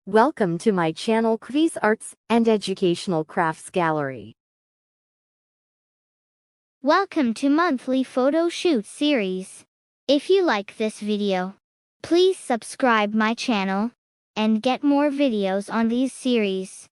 Welcome to my channel Quiz Arts and Educational Crafts Gallery. Welcome to monthly photo shoot series. If you like this video, please subscribe my channel and get more videos on these series.